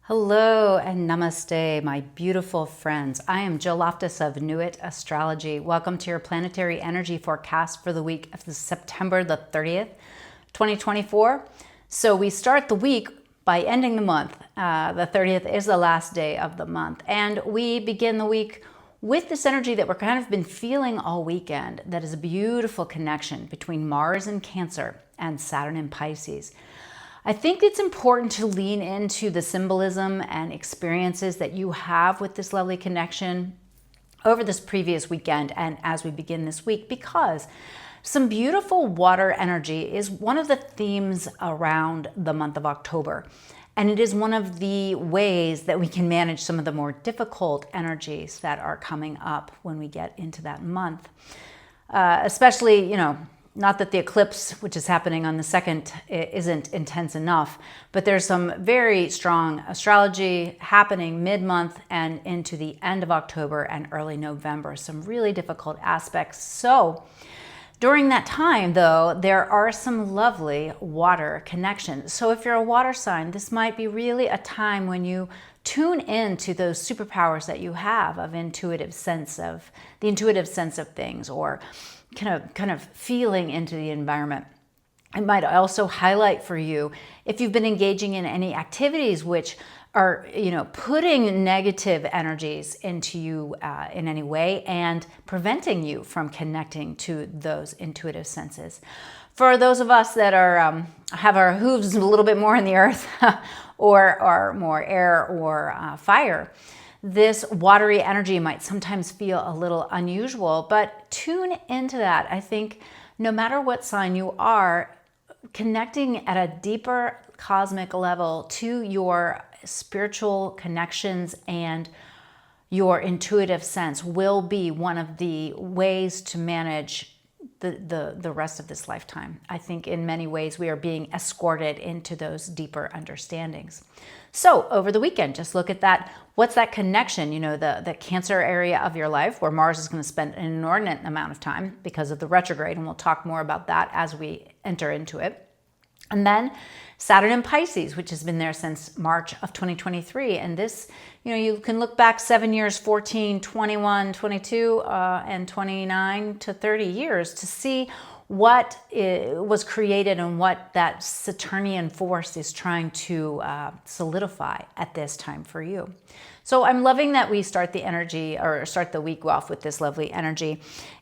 Hello and namaste, my beautiful friends. I am Jill Loftus of Nuit Astrology. Welcome to your planetary energy forecast for the week of September the 30th, 2024. So we start the week by ending the month. The 30th is the last day of the month. And we begin the week with this energy that we're kind of been feeling all weekend. That is a beautiful connection between Mars in Cancer and Saturn in Pisces. I think it's important to lean into the symbolism and experiences that you have with this lovely connection over this previous weekend and as we begin this week, because some beautiful water energy is one of the themes around the month of October. And it is one of the ways that we can manage some of the more difficult energies that are coming up when we get into that month. Especially, not that the eclipse, which is happening on the 2nd, isn't intense enough, but there's some very strong astrology happening mid-month and into the end of October and early November. Some really difficult aspects. So during that time, though, there are some lovely water connections. So if you're a water sign, this might be really a time when you tune into those superpowers that you have of the intuitive sense of things, or kind of feeling into the environment. It might also highlight for you if you've been engaging in any activities which are, putting negative energies into you in any way and preventing you from connecting to those intuitive senses. For those of us that are have our hooves a little bit more in the earth or are more air or fire, this watery energy might sometimes feel a little unusual, but tune into that. I think no matter what sign you are, connecting at a deeper cosmic level to your spiritual connections and your intuitive sense will be one of the ways to manage the rest of this lifetime. I think in many ways we are being escorted into those deeper understandings. So over the weekend, just look at that. What's that connection? The Cancer area of your life where Mars is going to spend an inordinate amount of time because of the retrograde. And we'll talk more about that as we enter into it. And then Saturn in Pisces, which has been there since March of 2023. And this, you can look back 7 years, 14, 21, 22, and 29 to 30 years to see what was created and what that Saturnian force is trying to solidify at this time for you. So I'm loving that we start the week off with this lovely energy.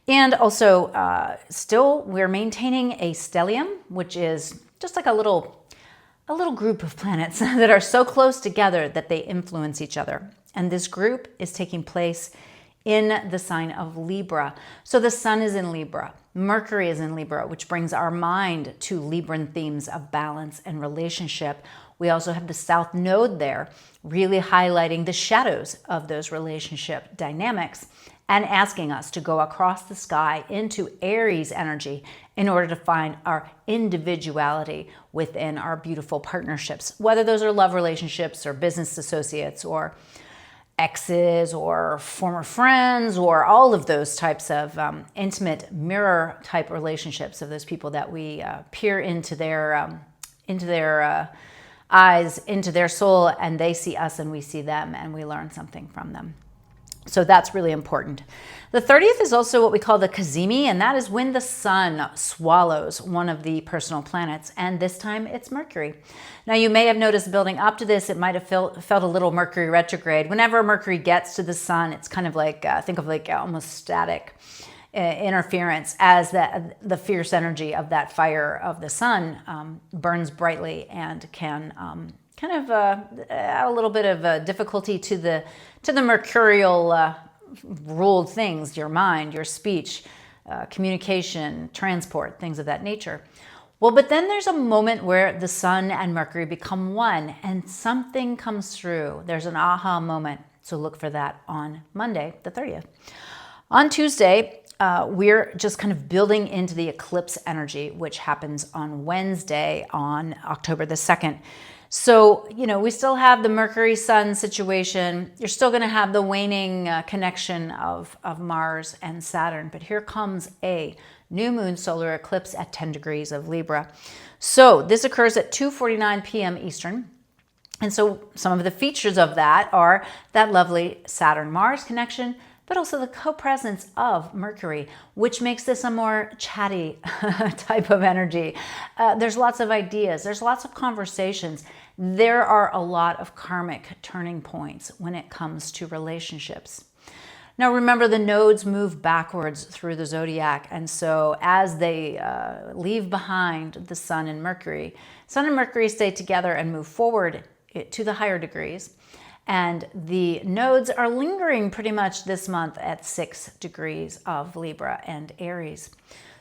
And also still we're maintaining a stellium, which is just like a little group of planets that are so close together that they influence each other. And this group is taking place in the sign of Libra. So the sun is in Libra. Mercury is in Libra, which brings our mind to Libran themes of balance and relationship. We also have the South Node there, really highlighting the shadows of those relationship dynamics and asking us to go across the sky into Aries energy in order to find our individuality within our beautiful partnerships, whether those are love relationships or business associates or exes or former friends or all of those types of intimate mirror type relationships of those people that we peer into their eyes, into their soul, and they see us and we see them and we learn something from them. So that's really important. The 30th is also what we call the Cazimi, and that is when the sun swallows one of the personal planets, and this time it's Mercury. Now you may have noticed building up to this, it might have felt a little Mercury retrograde. Whenever Mercury gets to the sun, it's kind of like, think of like almost static interference as the fierce energy of that fire of the sun burns brightly and can add a little bit of difficulty to the mercurial ruled things, your mind, your speech, communication, transport, things of that nature. Well, but then there's a moment where the sun and Mercury become one and something comes through. There's an aha moment. So look for that on Monday, the 30th. On Tuesday, we're just kind of building into the eclipse energy, which happens on Wednesday on October the 2nd. So, we still have the Mercury-Sun situation. You're still going to have the waning connection of Mars and Saturn. But here comes a new moon solar eclipse at 10 degrees of Libra. So this occurs at 2:49 p.m. Eastern. And so some of the features of that are that lovely Saturn-Mars connection, but also the co-presence of Mercury, which makes this a more chatty type of energy. There's lots of ideas. There's lots of conversations. There are a lot of karmic turning points when it comes to relationships. Now, remember, the nodes move backwards through the zodiac. And so as they leave behind the Sun and Mercury stay together and move forward to the higher degrees. And the nodes are lingering pretty much this month at 6 degrees of Libra and Aries.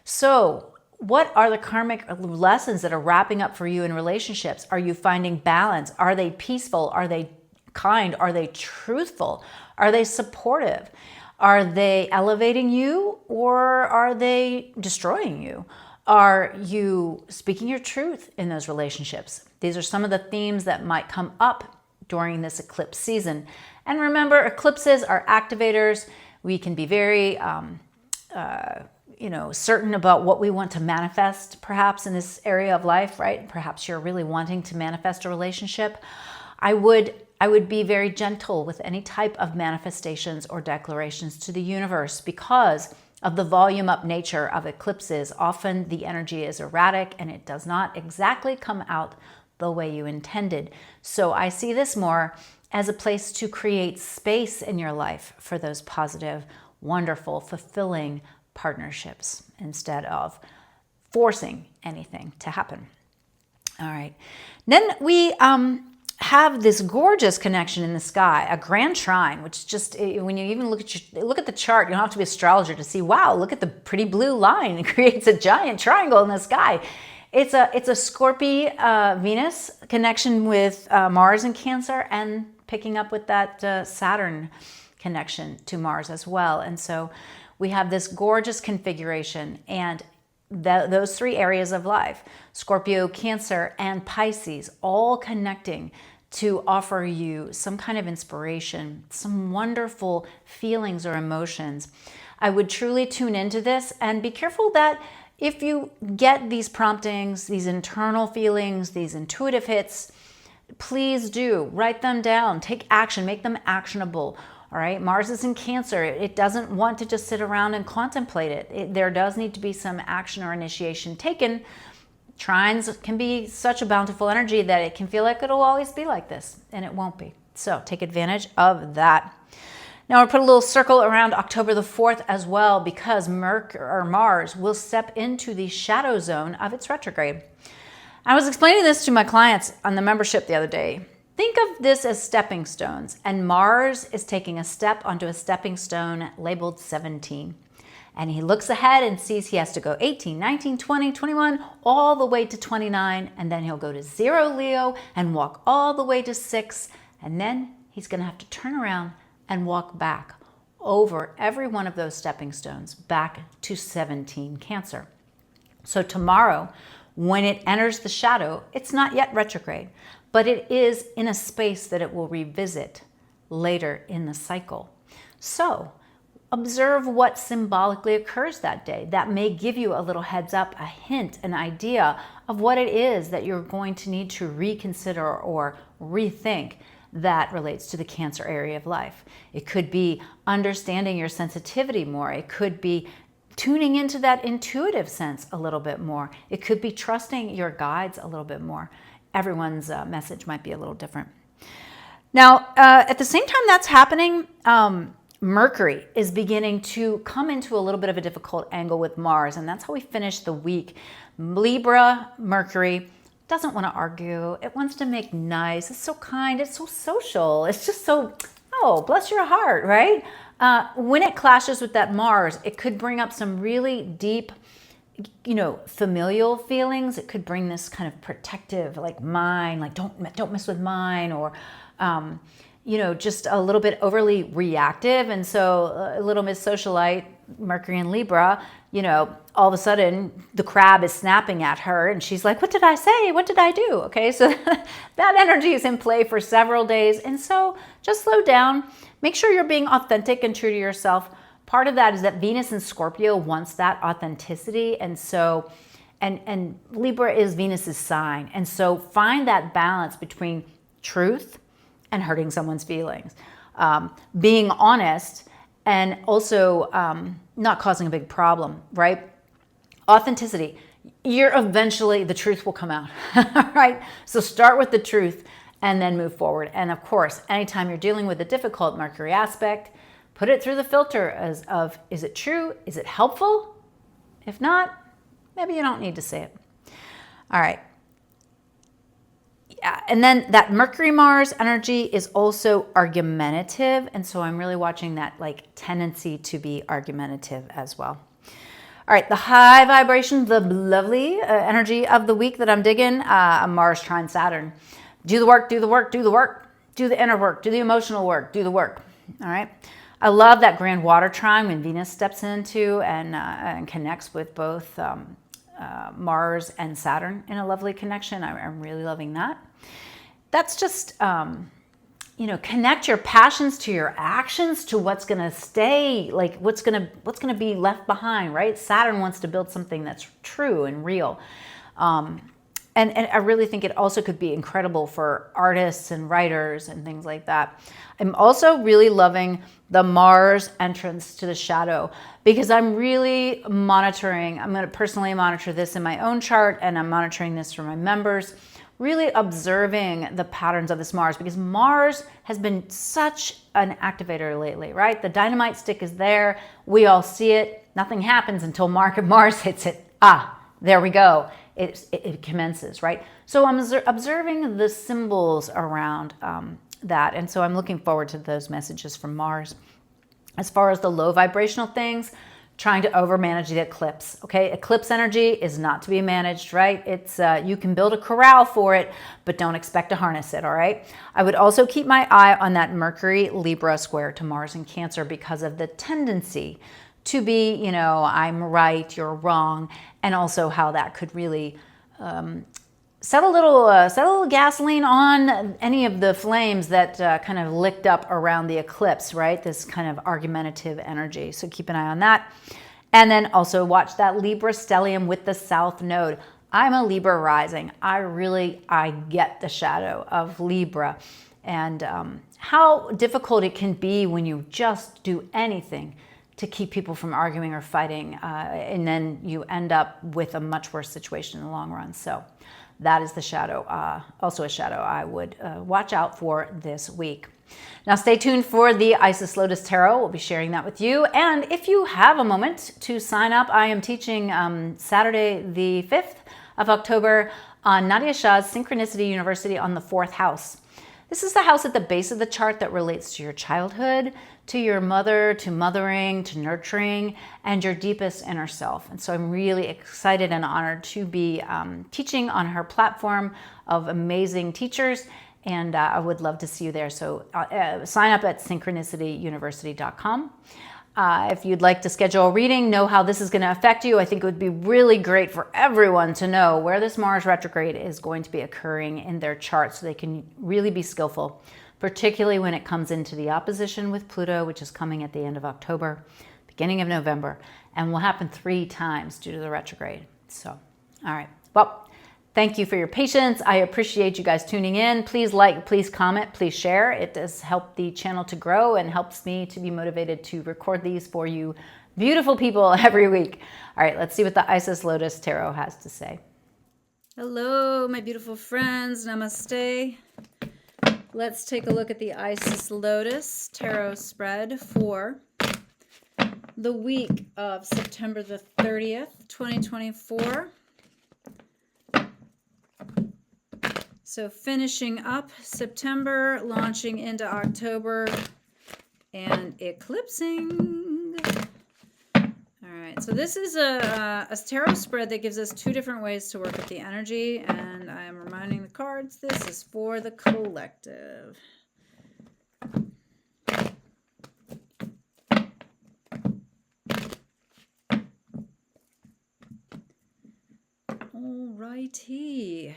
So what are the karmic lessons that are wrapping up for you in relationships? Are you finding balance? Are they peaceful? Are they kind? Are they truthful? Are they supportive? Are they elevating you, or are they destroying you? Are you speaking your truth in those relationships? These are some of the themes that might come up during this eclipse season. And remember, eclipses are activators. We can be very certain about what we want to manifest perhaps in this area of life, right? Perhaps you're really wanting to manifest a relationship. I would be very gentle with any type of manifestations or declarations to the universe because of the volume up nature of eclipses. Often the energy is erratic and it does not exactly come out the way you intended. So I see this more as a place to create space in your life for those positive, wonderful, fulfilling partnerships instead of forcing anything to happen. All right. Then we have this gorgeous connection in the sky, a grand trine, which just, when you even look at the chart, you don't have to be an astrologer to see, wow, look at the pretty blue line. It creates a giant triangle in the sky. It's a Scorpio Venus connection with Mars in Cancer, and picking up with that Saturn connection to Mars as well. And so we have this gorgeous configuration, and those three areas of life, Scorpio, Cancer, and Pisces, all connecting to offer you some kind of inspiration, some wonderful feelings or emotions. I would truly tune into this and be careful that if you get these promptings, these internal feelings, these intuitive hits, please do write them down, take action, make them actionable. All right, Mars is in Cancer. It doesn't want to just sit around and contemplate it. There does need to be some action or initiation taken. Trines can be such a bountiful energy that it can feel like it'll always be like this, and it won't be. So take advantage of that. Now I'll put a little circle around October the 4th as well, because Mars will step into the shadow zone of its retrograde. I was explaining this to my clients on the membership the other day. Think of this as stepping stones, and Mars is taking a step onto a stepping stone labeled 17. And he looks ahead and sees he has to go 18, 19, 20, 21, all the way to 29, and then he'll go to 0 Leo and walk all the way to 6, and then he's going to have to turn around and walk back over every one of those stepping stones back to 17 Cancer. So tomorrow, when it enters the shadow, it's not yet retrograde, but it is in a space that it will revisit later in the cycle. So observe what symbolically occurs that day. That may give you a little heads up, a hint, an idea of what it is that you're going to need to reconsider or rethink that relates to the Cancer area of life. It could be understanding your sensitivity more. It could be tuning into that intuitive sense a little bit more. It could be trusting your guides a little bit more. Everyone's message might be a little different. Now, at the same time that's happening, Mercury is beginning to come into a little bit of a difficult angle with Mars, and that's how we finish the week. Libra, Mercury, doesn't want to argue. It wants to make nice. It's so kind. It's so social. It's just so, oh, bless your heart, right? When it clashes with that Mars, it could bring up some really deep, familial feelings. It could bring this kind of protective, like mine, like don't mess with mine, or, just a little bit overly reactive. And so a little Miss Socialite, Mercury and Libra, all of a sudden the crab is snapping at her and she's like, what did I say? What did I do? Okay, so that energy is in play for several days. And so just slow down. Make sure you're being authentic and true to yourself. Part of that is that Venus in Scorpio wants that authenticity. And so, and Libra is Venus's sign. And so find that balance between truth and hurting someone's feelings. Being honest and also not causing a big problem, right? Authenticity. The truth will come out, right? So start with the truth and then move forward. And of course, anytime you're dealing with a difficult Mercury aspect, put it through the filter of, is it true? Is it helpful? If not, maybe you don't need to say it. All right. Yeah, and then that Mercury-Mars energy is also argumentative. And so I'm really watching that like tendency to be argumentative as well. All right, the high vibration, the lovely energy of the week that I'm digging, Mars trine Saturn. Do the work, do the work, do the work, do the inner work, do the emotional work, do the work. All right. I love that grand water trine when Venus steps into and connects with both Mars and Saturn in a lovely connection. I'm really loving that. That's just, connect your passions to your actions, to what's going to stay, like what's going to be left behind, right? Saturn wants to build something that's true and real. And I really think it also could be incredible for artists and writers and things like that. I'm also really loving the Mars entrance to the shadow because I'm really monitoring. I'm going to personally monitor this in my own chart, and I'm monitoring this for my members, really observing the patterns of this Mars, because Mars has been such an activator lately, right? The dynamite stick is there. We all see it. Nothing happens until Mars hits it. There we go. It commences, right? So I'm observing the symbols around that. And so I'm looking forward to those messages from Mars. As far as the low vibrational things, trying to overmanage the eclipse, okay? Eclipse energy is not to be managed, right? It's you can build a corral for it, but don't expect to harness it, all right? I would also keep my eye on that Mercury Libra square to Mars in Cancer because of the tendency to be, I'm right, you're wrong, and also how that could really set a little gasoline on any of the flames that kind of licked up around the eclipse, right? This kind of argumentative energy. So keep an eye on that. And then also watch that Libra stellium with the South Node. I'm a Libra rising. I get the shadow of Libra and how difficult it can be when you just do anything to keep people from arguing or fighting, and then you end up with a much worse situation in the long run. So that is the shadow, also a shadow I would watch out for this week. Now stay tuned for the Isis Lotus Tarot. We'll be sharing that with you. And if you have a moment to sign up, I am teaching Saturday the 5th of October on Nadia Shah's Synchronicity University on the 4th house. This is the house at the base of the chart that relates to your childhood, to your mother, to mothering, to nurturing, and your deepest inner self. And so I'm really excited and honored to be teaching on her platform of amazing teachers, and I would love to see you there. So sign up at synchronicityuniversity.com. If you'd like to schedule a reading, know how this is going to affect you. I think it would be really great for everyone to know where this Mars retrograde is going to be occurring in their chart so they can really be skillful, particularly when it comes into the opposition with Pluto, which is coming at the end of October, beginning of November, and will happen 3 times due to the retrograde. So, all right. Well, thank you for your patience. I appreciate you guys tuning in. Please like, please comment, please share. It does help the channel to grow and helps me to be motivated to record these for you beautiful people every week. All right, let's see what the Isis Lotus Tarot has to say. Hello, my beautiful friends. Namaste. Let's take a look at the Isis Lotus Tarot spread for the week of September the 30th, 2024. So finishing up September, launching into October, and eclipsing. All right, so this is a tarot spread that gives us 2 different ways to work with the energy, and I am reminding the cards this is for the collective. All righty.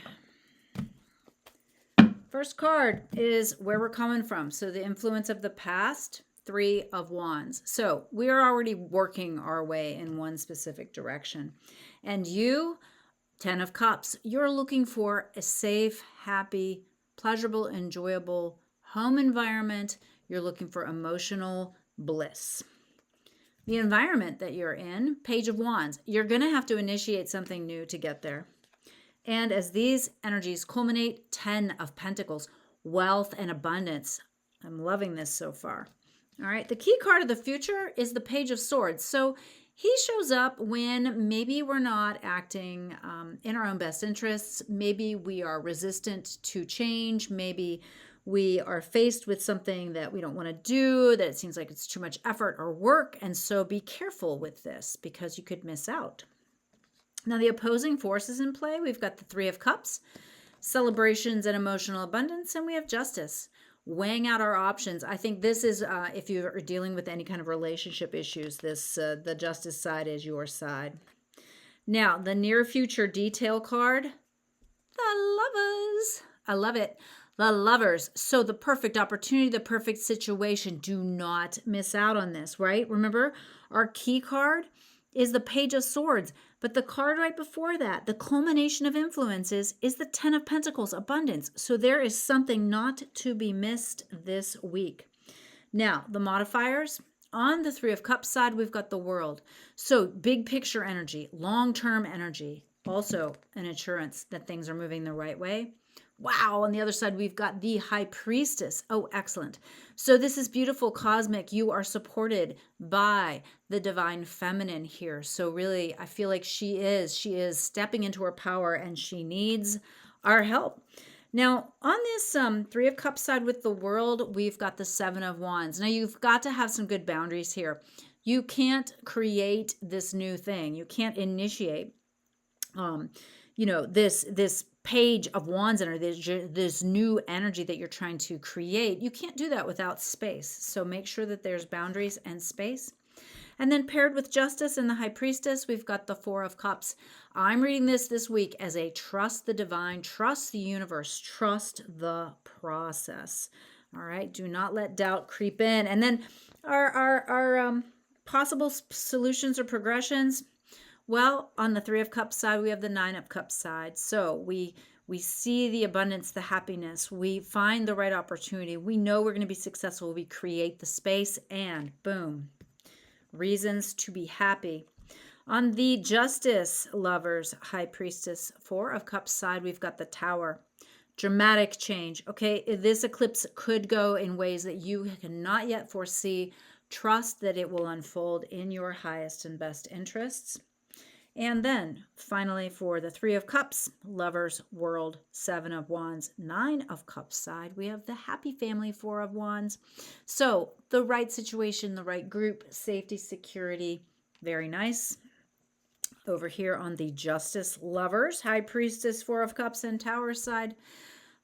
First card is where we're coming from. So the influence of the past, 3 of Wands. So we are already working our way in one specific direction. And you, 10 of Cups, you're looking for a safe, happy pleasurable, enjoyable home environment. You're looking for emotional bliss. The environment that you're in, Page of Wands, you're going to have to initiate something new to get there. And as these energies culminate, 10 of Pentacles, wealth and abundance. I'm loving this so far. All right, the key card of the future is the Page of Swords. So he shows up when maybe we're not acting in our own best interests. Maybe we are resistant to change. Maybe we are faced with something that we don't want to do, that it seems like it's too much effort or work. And so be careful with this because you could miss out. Now, the opposing forces in play, we've got the Three of Cups, celebrations and emotional abundance, and we have Justice. Weighing out our options. I think this is, if you are dealing with any kind of relationship issues, this the Justice side is your side. Now, the near future detail card, the Lovers. I love it. The Lovers. So the perfect opportunity, the perfect situation. Do not miss out on this, right? Remember, our key card is the Page of Swords. But the card right before that, the culmination of influences, is the 10 of Pentacles, abundance. So there is something not to be missed this week. Now, the modifiers. On the Three of Cups side, we've got the World. So big picture energy, long-term energy. Also an assurance that things are moving the right way. Wow, on the other side, we've got the High Priestess. Oh, excellent. So this is beautiful, cosmic. You are supported by the divine feminine here. So really, I feel like she is stepping into her power and she needs our help. Now, on this Three of Cups side with the World, we've got the Seven of Wands. Now, you've got to have some good boundaries here. You can't create this new thing. You can't initiate this Page of Wands and this new energy that you're trying to create. You can't do that without space. So make sure that there's boundaries and space. And then paired with Justice and the High Priestess, we've got the Four of Cups. I'm reading this week as a trust the divine, trust the universe, trust the process. All right, do not let doubt creep in. And then our possible solutions or progressions. Well, on the Three of Cups side, we have the Nine of Cups side. So we see the abundance, the happiness. We find the right opportunity. We know we're going to be successful. We create the space and boom, reasons to be happy. On the Justice, Lovers, High Priestess, Four of Cups side, we've got the Tower. Dramatic change. Okay, this eclipse could go in ways that you cannot yet foresee. Trust that it will unfold in your highest and best interests. And then finally for the Three of Cups, Lovers, World, Seven of Wands, Nine of Cups side, we have the Happy Family, Four of Wands. So the right situation, the right group, safety, security, very nice. Over here on the Justice, Lovers, High Priestess, Four of Cups, and Tower side,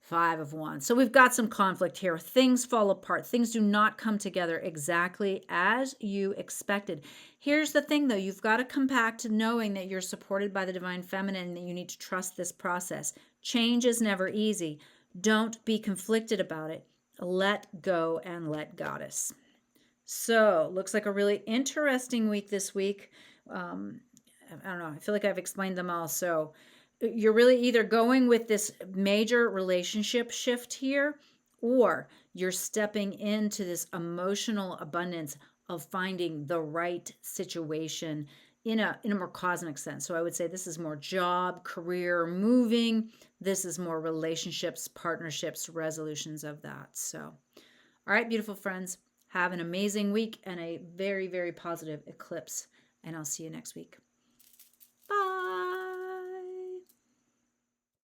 Five of Wands. So we've got some conflict here. Things fall apart. Things do not come together exactly as you expected. Here's the thing, though. You've got to come back to knowing that you're supported by the divine feminine and that you need to trust this process. Change is never easy. Don't be conflicted about it. Let go and let Goddess. So looks like a really interesting week this week. I don't know. I feel like I've explained them all. So you're really either going with this major relationship shift here, or you're stepping into this emotional abundance of finding the right situation in a more cosmic sense. So I would say this is more job, career, moving. This is more relationships, partnerships, resolutions of that. So, all right, beautiful friends, have an amazing week and a very, very positive eclipse. And I'll see you next week.